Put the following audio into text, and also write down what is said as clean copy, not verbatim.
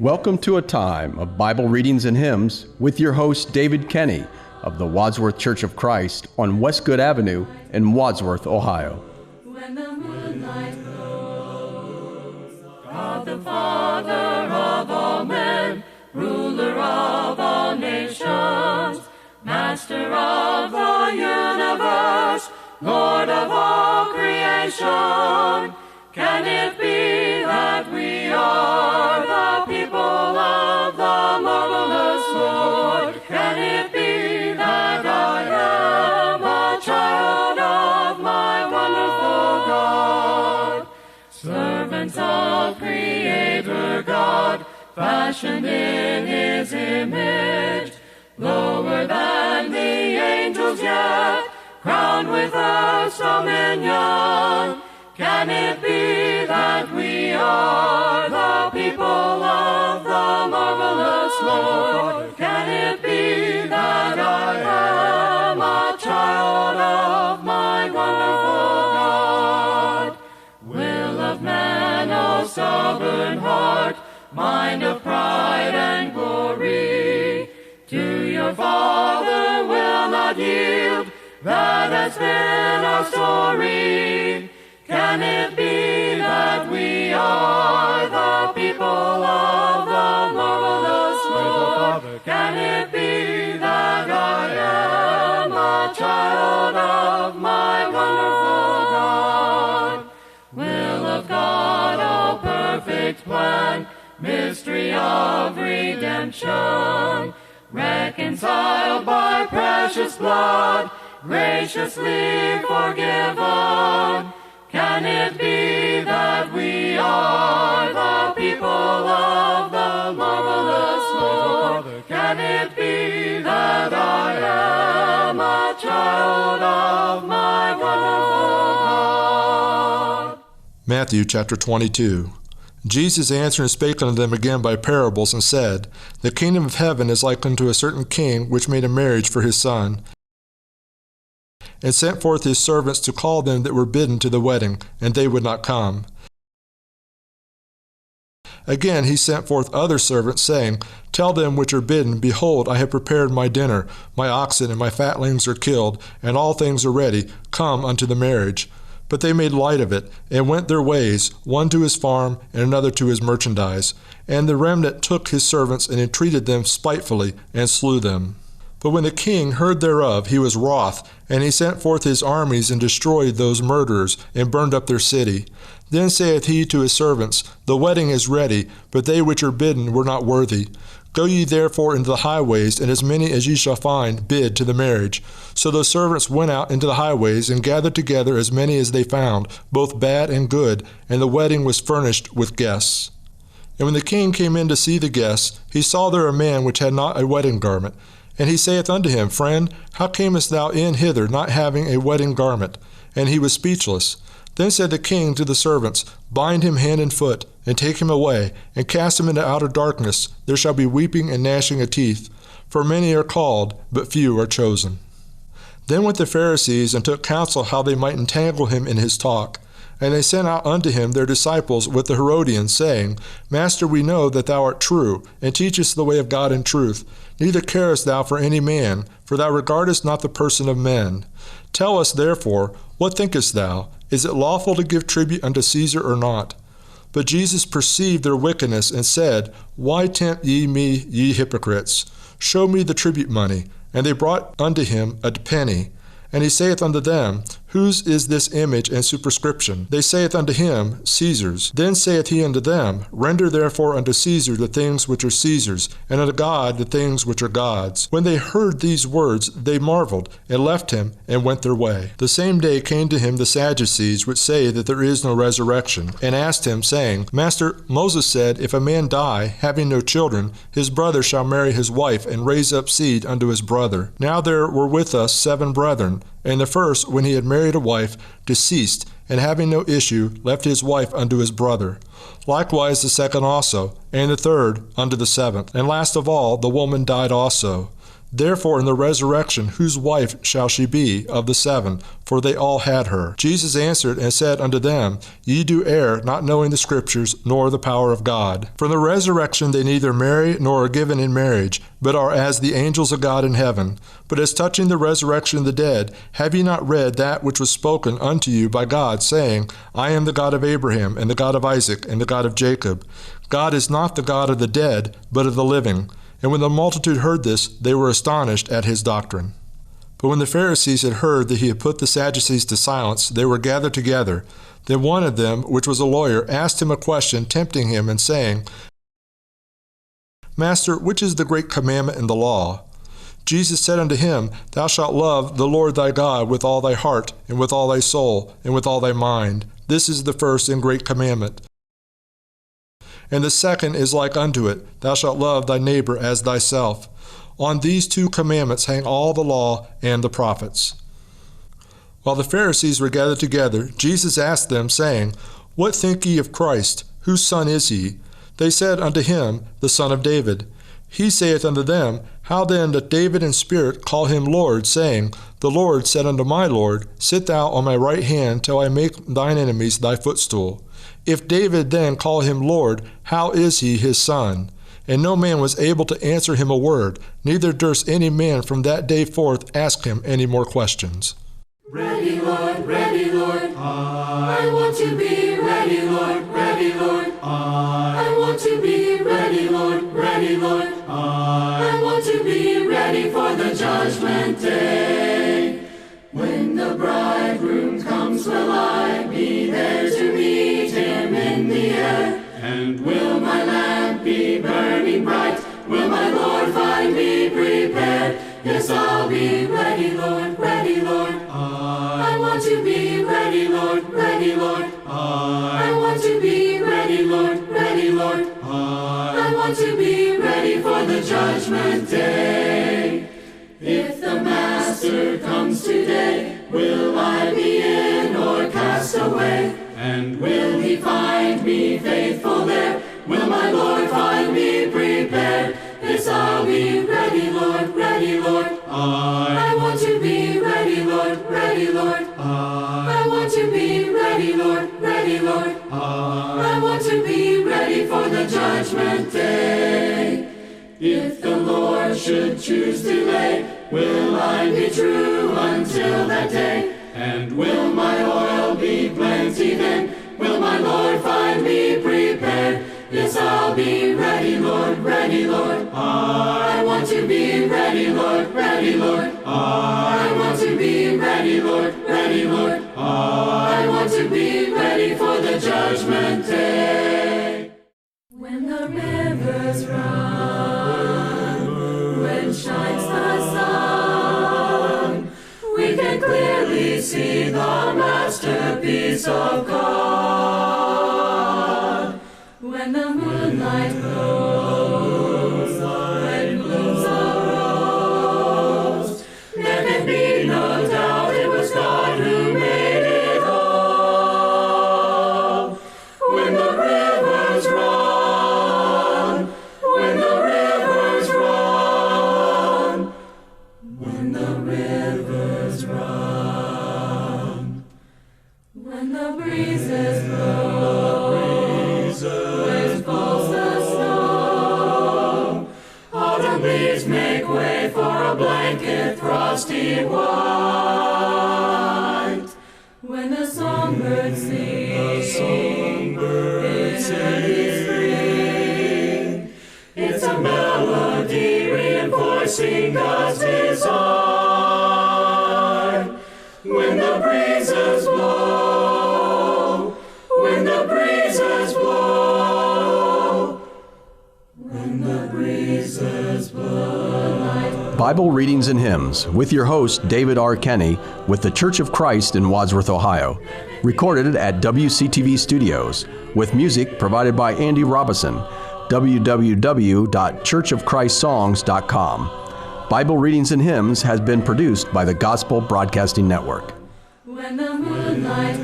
Welcome to a time of Bible readings and hymns with your host David Kenny of the Wadsworth Church of Christ on Westgood Avenue in Wadsworth, Ohio. When the moonlight glows, God the Father of all men, ruler of all nations, master of the universe, Lord of all creation, can it be that we are the people of the marvelous Lord? Can it be that I am a child of my wonderful God? Servants of Creator God, fashioned in His image, lower than the angels yet, crowned with earth's dominion. Can it be that we are the people of the marvelous Lord? Can it be that I am a child of my wonderful God? Will of man, O stubborn heart, mind of pride and glory, to your Father will not yield. That has been our story. Can it be that we are the people of the marvelous Lord? Can it be that I am a child of my wonderful God? Will of God, O perfect plan, mystery of redemption, reconciled by precious blood, graciously forgiven. Can it be that we are the people of the marvelous Lord? Can it be that I am a child of my wonderful God? Matthew chapter 22. Jesus answering spake unto them again by parables, and said, The kingdom of heaven is like unto a certain king, which made a marriage for his son, and sent forth his servants to call them that were bidden to the wedding, and they would not come. Again he sent forth other servants, saying, Tell them which are bidden, Behold, I have prepared my dinner, my oxen and my fatlings are killed, and all things are ready, come unto the marriage. But they made light of it, and went their ways, one to his farm, and another to his merchandise. And the remnant took his servants, and entreated them spitefully, and slew them. But when the king heard thereof, he was wroth, and he sent forth his armies, and destroyed those murderers, and burned up their city. Then saith he to his servants, The wedding is ready, but they which are bidden were not worthy. Go ye therefore into the highways, and as many as ye shall find, bid to the marriage. So those servants went out into the highways, and gathered together as many as they found, both bad and good, and the wedding was furnished with guests. And when the king came in to see the guests, he saw there a man which had not a wedding garment. And he saith unto him, Friend, how camest thou in hither, not having a wedding garment? And he was speechless. Then said the king to the servants, Bind him hand and foot, and take him away, and cast him into outer darkness. There shall be weeping and gnashing of teeth. For many are called, but few are chosen. Then went the Pharisees, and took counsel how they might entangle him in his talk. And they sent out unto him their disciples with the Herodians, saying, Master, we know that thou art true, and teachest the way of God in truth. Neither carest thou for any man, for thou regardest not the person of men. Tell us therefore, what thinkest thou? Is it lawful to give tribute unto Caesar or not? But Jesus perceived their wickedness, and said, Why tempt ye me, ye hypocrites? Show me the tribute money. And they brought unto him a penny. And he saith unto them, Whose is this image and superscription? They saith unto him, Caesar's. Then saith he unto them, Render therefore unto Caesar the things which are Caesar's, and unto God the things which are God's. When they heard these words, they marveled, and left him, and went their way. The same day came to him the Sadducees, which say that there is no resurrection, and asked him, saying, Master, Moses said, If a man die, having no children, his brother shall marry his wife, and raise up seed unto his brother. Now there were with us 7 brethren, and the first, when he had married a wife, deceased, and having no issue, left his wife unto his brother. Likewise the second also, and the third unto the seventh. And last of all, the woman died also. Therefore in the resurrection, whose wife shall she be of the 7? For they all had her. Jesus answered and said unto them, Ye do err, not knowing the Scriptures, nor the power of God. For in the resurrection they neither marry nor are given in marriage, but are as the angels of God in heaven. But as touching the resurrection of the dead, have ye not read that which was spoken unto you by God, saying, I am the God of Abraham, and the God of Isaac, and the God of Jacob? God is not the God of the dead, but of the living. And when the multitude heard this, they were astonished at his doctrine. But when the Pharisees had heard that he had put the Sadducees to silence, they were gathered together. Then one of them, which was a lawyer, asked him a question, tempting him, and saying, Master, which is the great commandment in the law? Jesus said unto him, Thou shalt love the Lord thy God with all thy heart, and with all thy soul, and with all thy mind. This is the first and great commandment. And the second is like unto it, Thou shalt love thy neighbor as thyself. On these 2 commandments hang all the law and the prophets. While the Pharisees were gathered together, Jesus asked them, saying, What think ye of Christ? Whose son is he? They said unto him, The son of David. He saith unto them, How then doth David in spirit call him Lord, saying, The Lord said unto my Lord, Sit thou on my right hand till I make thine enemies thy footstool. If David then call him Lord, how is he his son? And no man was able to answer him a word, neither durst any man from that day forth ask him any more questions. Ready, Lord, I want to be ready, Lord, I want to be ready, Lord, I want to be ready for the judgment day. When the bridegroom comes, will I be there to meet him in the air? And will my lamp be burning bright? Will my Lord find me prepared? Yes, I'll be ready, Lord, I want to be ready, Lord, I want to be ready, Lord, I want to be ready for the judgment day. If the Master comes today, will I be in or cast away? And will he find me faithful there? Will my Lord find me prepared? Yes, I'll be ready, Lord, I want to be ready, Lord, I want to be ready, Lord, I want to be ready for the judgment day. If the Lord should choose delay, will I be true until that day? And will my oil be plenty then? Will my Lord find me prepared? Yes, I'll be ready, Lord, I want to be ready, Lord, I want to be ready, Lord, I want to be ready for the judgment day. When the rivers run, when shines the sun, we can clearly see the masterpiece of God. When the moonlight glows, when blooms a rose, there can be no doubt it was God who made it all. When the rivers run, when the rivers run, when the rivers run, when the breezes blow, when falls the snow, autumn leaves make way for a blanket frosty white. When the songbird sings, it's free. It's a melody reinforcing God's design. When the breezes blow, when the breezes blow, when the breezes blow. Bible Readings and Hymns with your host, David R. Kenny, with the Church of Christ in Wadsworth, Ohio. Recorded at WCTV Studios, with music provided by Andy Robison. www.churchofchristssongs.com. Bible Readings and Hymns has been produced by the Gospel Broadcasting Network. When the moonlight